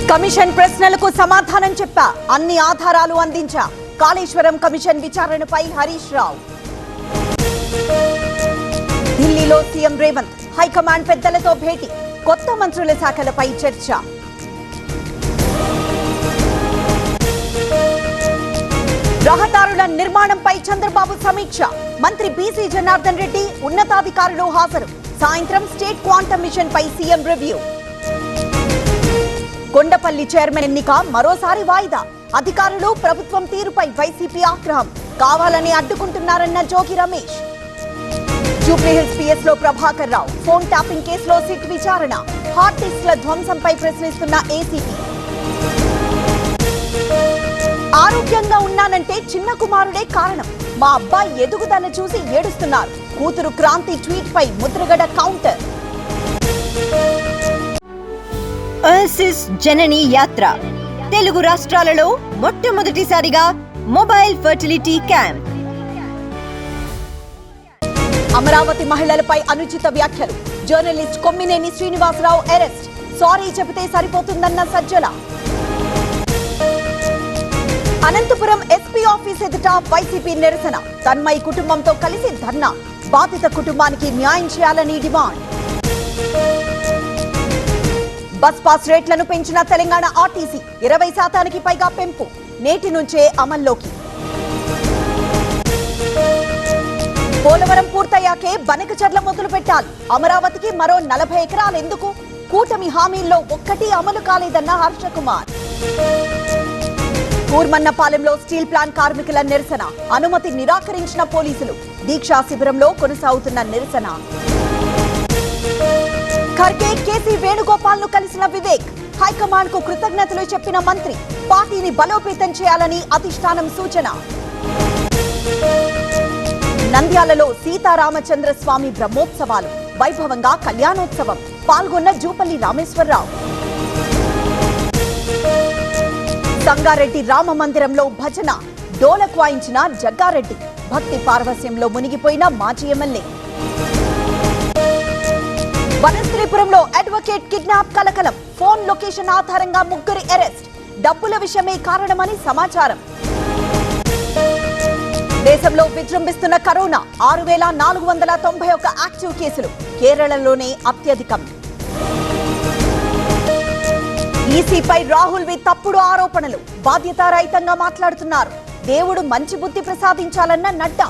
Commission ప్రశ్నలకు సమాధానం చెప్పా, అన్ని ఆధారాలు అందించా. కాళేశ్వరం కమిషన్ విచారణపై హరీష్ రావు. ఢిల్లీలో సీఎం రేవంత్ హైకమాండ్ పెద్దలతో భేటీ, కొత్త మంత్రుల శాఖలపై చర్చ. రహదారుల నిర్మాణంపై చంద్రబాబు సమీక్ష, మంత్రి బీసీ జనార్దన్ రెడ్డి ఉన్నతాధికారులు హాజరు. సాయంత్రం స్టేట్ క్వాంటమ్ మిషన్ పై సీఎం రివ్యూ. కొండపల్లి చైర్మన్ ఎన్నిక మరోసారి వాయిదా, అధికారులు ప్రభుత్వం తీరుపై వైసీపీ ఆగ్రహం, కావాలని అడ్డుకుంటున్నారన్న జోగి రమేష్. జూబ్లీహిల్స్ పిఎస్ లో ప్రభాకర్ రావు ఫోన్ ట్యాపింగ్ కేసులో సిట్ విచారణ, హార్డ్ డిస్క్ల ధ్వంసంపై ప్రశ్నిస్తున్న ఏసీపీ. ఆరోగ్యంగా ఉన్నానంటే చిన్న కుమారుడే కారణం, మా అబ్బాయి ఎదుగుదల చూసి ఏడుస్తున్నారు. కూతురు క్రాంతి ట్వీట్ పై ముద్రగడ కౌంటర్. ఓఎసిస్ జనని యాత్ర తెలుగు రాష్ట్రాలలో మొట్టమొదటిసారిగా మొబైల్ ఫర్టిలిటీ క్యాంప్. అమరావతి మహిళలపై అనుచిత వ్యాఖ్యలు, journalist Kommineni Srinivasarao arrest, sorry చెబితే సరిపోతుందన్న సజ్జల. అనంతపురం ఎస్పీ ఆఫీస్ ఎదుట వైసీపీ నిరసన, తన్మయ్ కుటుంబంతో కలిసి ధర్నా, బాధిత కుటుంబానికి న్యాయం చేయాలని డిమాండ్. బస్ పాస్ రేట్లను పెంచిన తెలంగాణ ఆర్టీసీ, 20% పైగా పెంపు, నేటి నుంచే అమల్లోకి. పోలవరం పూర్తయ్యాకే బనకచర్ల మొదలు పెట్టాలి, అమరావతికి మరో 40 ఎకరాలు ఎందుకు? కూటమి హామీల్లో ఒక్కటి అమలు కాలేదన్న హర్షకుమార్. కూర్మన్నపాలెంలో స్టీల్ ప్లాంట్ కార్మికుల నిరసన, అనుమతి నిరాకరించిన పోలీసులు, దీక్షా శిబిరంలో కొనసాగుతున్న నిరసన. ఖర్గే కేసీ వేణుగోపాల్ ను కలిసిన వివేక్, హైకమాండ్ కు కృతజ్ఞతలు చెప్పిన మంత్రి, పార్టీని బలోపేతం చేయాలని అధిష్టానం సూచన. నంద్యాలలో సీతారామచంద్ర స్వామి బ్రహ్మోత్సవాలు, వైభవంగా కళ్యాణోత్సవం, పాల్గొన్న జూపల్లి రామేశ్వరరావు. సంగారెడ్డి రామ మందిరంలో భజన, డోలకు వాయించిన జగ్గారెడ్డి, భక్తి పార్వస్యంలో మునిగిపోయిన మాజీ ఎమ్మెల్యే. వనస్థలిపురంలో అడ్వకేట్ కిడ్నాప్ కలకలం, ఫోన్ లొకేషన్ ఆధారంగా 3 అరెస్ట్, డబ్బుల విషయమే కారణమని సమాచారం. దేశంలో విజృంభిస్తున్న కరోనా, 6,491 యాక్టివ్ కేసులు, కేరళలోనే అత్యధికం. ఈసీపై రాహుల్ వి తప్పుడు ఆరోపణలు, బాధ్యతారహితంగా మాట్లాడుతున్నారు. దేవుడు మంచి బుద్ధి ప్రసాదించాలన్న నడ్డా.